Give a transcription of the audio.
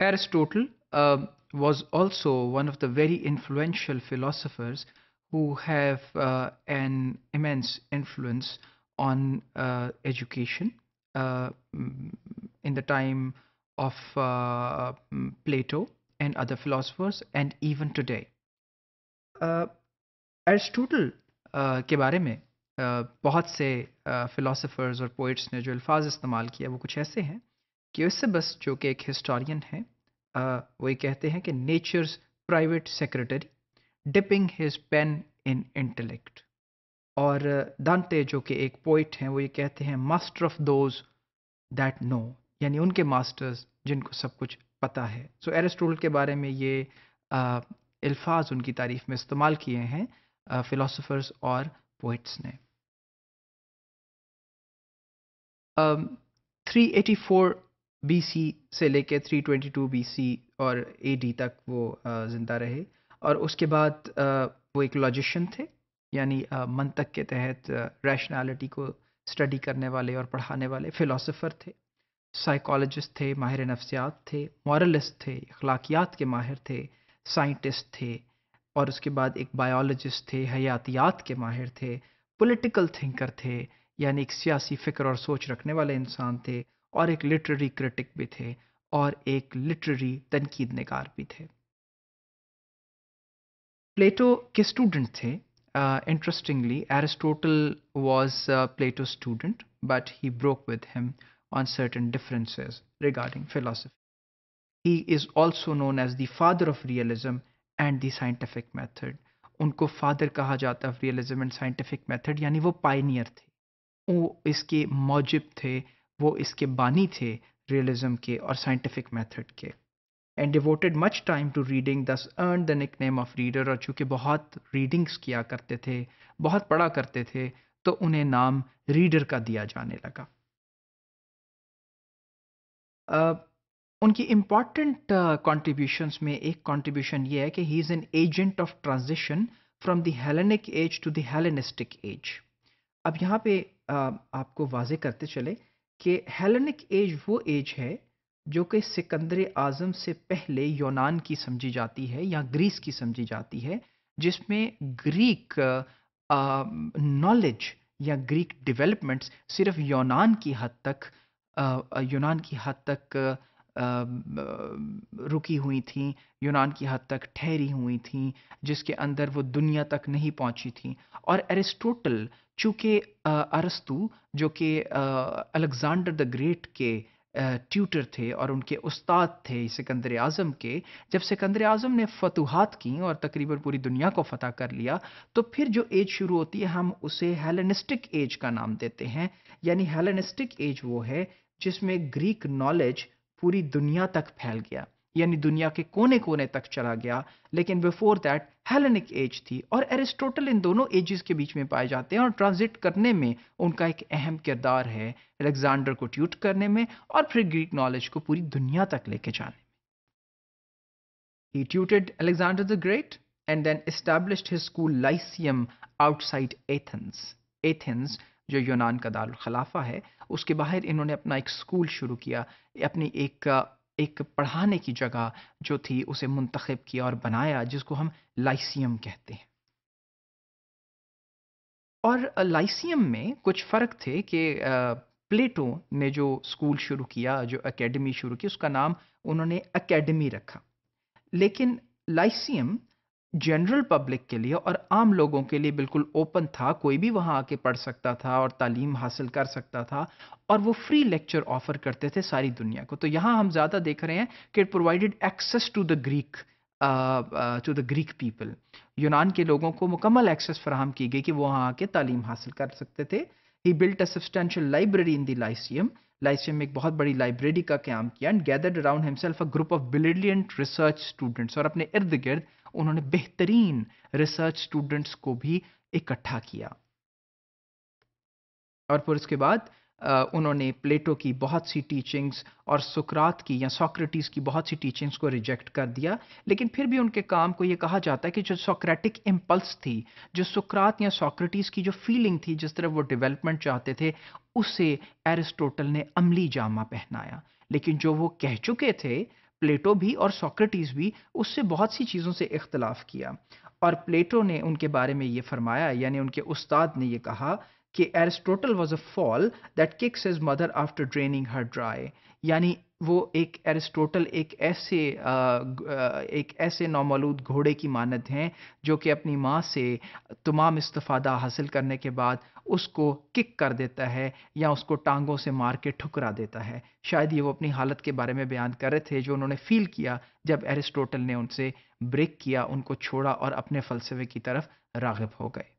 Aristotle was also one of the very influential philosophers who have an immense influence on education uh, mm, in the time of Plato and other philosophers, and even today. Aristotle के बारे में बहुत से philosophers और poets ने जो अल्फाज इस्तेमाल किया वो कुछ ऐसे हैं कि उससे बस जो कि एक हिस्टोरियन है वो ये कहते हैं कि nature's private secretary dipping his pen in intellect. और दांते जो कि एक पोइट हैं वो ये कहते हैं master of those that know, यानी उनके मास्टर्स जिनको सब कुछ पता है। सो एरिस्टोटल के बारे में ये अल्फाज उनकी तारीफ में इस्तेमाल किए हैं फिलोसोफर्स और पोइट्स ने। 384 बीसी से लेकर 322 बीसी और एडी तक वो ज़िंदा रहे, और उसके बाद वो एक लॉजिशियन थे, यानी मंतक के तहत रैशनैलिटी को स्टडी करने वाले और पढ़ाने वाले फिलोसोफर थे। साइकोलॉजिस्ट थे, माहिर नफ्सियात थे, मॉरलिस्ट थे, अखलाकियात के माहिर थे, साइंटिस्ट थे, और उसके बाद एक बायोलॉजिस्ट थे, हयातियात के माहिर थे, पॉलिटिकल थिंकर थे, यानी एक सियासी फ़िक्र और सोच रखने वाले इंसान थे, और एक लिटरेरी क्रिटिक भी थे, और एक लिटरेरी तनकीद निगार भी थे। प्लेटो के स्टूडेंट थे। Interestingly Aristotle was Plato's student, but he broke with him on certain differences regarding philosophy. He is also known as the father of realism and the scientific method. उनको फादर कहा जाता है realism and scientific method, यानी वो Pioneer थे, वो इसके मौजिब थे, वो इसके बानी थे रियलिज्म के और साइंटिफिक मेथड के। And devoted much time to reading, thus earned the nickname of reader. और चूंकि बहुत रीडिंग्स किया करते थे, बहुत पढ़ा करते थे, तो उन्हें नाम रीडर का दिया जाने लगा। उनकी इम्पॉर्टेंट कॉन्ट्रीब्यूशंस में एक कॉन्ट्रीब्यूशन ये है कि he is an agent of transition from the Hellenic age to the Hellenistic age. अब यहाँ पे आपको वाजे करते चले कि हेलेनिक एज वो एज है जो कि सिकंदर आज़म से पहले यूनान की समझी जाती है या ग्रीस की समझी जाती है, जिसमें ग्रीक नॉलेज या ग्रीक डेवलपमेंट्स सिर्फ यूनान की हद तक रुकी हुई थीं, यूनान की हद तक ठहरी हुई थीं, जिसके अंदर वो दुनिया तक नहीं पहुंची थीं। और एरिस्टोटल चूँकि अरस्तू जो कि अलेक्जेंडर द ग्रेट के ट्यूटर थे और उनके उस्ताद थे सिकंदर आज़म के, जब सिकंदर आज़म ने फतूहात की और तकरीबन पूरी दुनिया को फ़तह कर लिया, तो फिर जो एज शुरू होती है हम उसे हेलेनिस्टिक एज का नाम देते हैं। यानी हेलेनिस्टिक एज वो है जिसमें ग्रीक नॉलेज पूरी दुनिया तक फैल गया, यानी दुनिया के कोने कोने तक चला गया। लेकिन बिफोर दैट हेलेनिक एज थी, और एरिस्टोटल इन दोनों एजेस के बीच में पाए जाते हैं, और ट्रांजिट करने में उनका एक अहम किरदार है, अलेक्जेंडर को ट्यूट करने में और फिर ग्रीक नॉलेज को पूरी दुनिया तक लेके जाने में। ही ट्यूटेड Alexander the Great and then established his school Lyceum outside Athens. Athens जो यूनान का दारुल खलाफा है, उसके बाहर इन्होंने अपना एक स्कूल शुरू किया, अपनी एक पढ़ाने की जगह जो थी उसे मुंतखब किया और बनाया, जिसको हम लाइसियम कहते हैं। और लाइसियम में कुछ फ़र्क थे कि प्लेटो ने जो स्कूल शुरू किया, जो एकेडमी शुरू की, उसका नाम उन्होंने एकेडमी रखा। लेकिन लाइसियम जनरल पब्लिक के लिए और आम लोगों के लिए बिल्कुल ओपन था, कोई भी वहाँ आके पढ़ सकता था और तालीम हासिल कर सकता था, और वो फ्री लेक्चर ऑफर करते थे सारी दुनिया को। तो यहाँ हम ज़्यादा देख रहे हैं कि it provided access to the Greek people. यूनान के लोगों को मुकम्मल एक्सेस फराहम की गई कि वो वहाँ आके तालीम हासिल कर सकते थे। He built a substantial library in the Lyceum. Lyceum में एक बहुत बड़ी लाइब्रेरी का क्याम किया, and gathered around himself a group of brilliant research students. और अपने इर्द गिर्द उन्होंने बेहतरीन रिसर्च स्टूडेंट्स को भी इकट्ठा किया। और फिर उसके बाद उन्होंने प्लेटो की बहुत सी टीचिंग्स और सुकरात की या सोक्रेटिस की बहुत सी टीचिंग्स को रिजेक्ट कर दिया। लेकिन फिर भी उनके काम को ये कहा जाता है कि जो सोक्रेटिक इम्पल्स थी, जो सुकरात या सोक्रेटिस की जो फीलिंग थी, जिस तरह वो डेवलपमेंट चाहते थे, उसे एरिस्टोटल ने अमली जामा पहनाया। लेकिन जो वो कह चुके थे پلیٹو بھی اور سوکریٹیز بھی اس سے بہت سی چیزوں سے اختلاف کیا، اور پلیٹو نے ان کے بارے میں یہ فرمایا، یعنی ان کے استاد نے یہ کہا کہ Aristotle was a fall that kicks his mother after draining Hare dry, یعنی وہ ایرسٹوٹل ایک ایسے نومولود گھوڑے کی مانند ہیں جو کہ اپنی ماں سے تمام استفادہ حاصل کرنے کے بعد اس کو کک کر دیتا ہے یا اس کو ٹانگوں سے مار کے ٹھکرا دیتا ہے۔ شاید یہ وہ اپنی حالت کے بارے میں بیان کر رہے تھے جو انہوں نے فیل کیا جب ایرسٹوٹل نے ان سے بریک کیا، ان کو چھوڑا اور اپنے فلسفے کی طرف راغب ہو گئے۔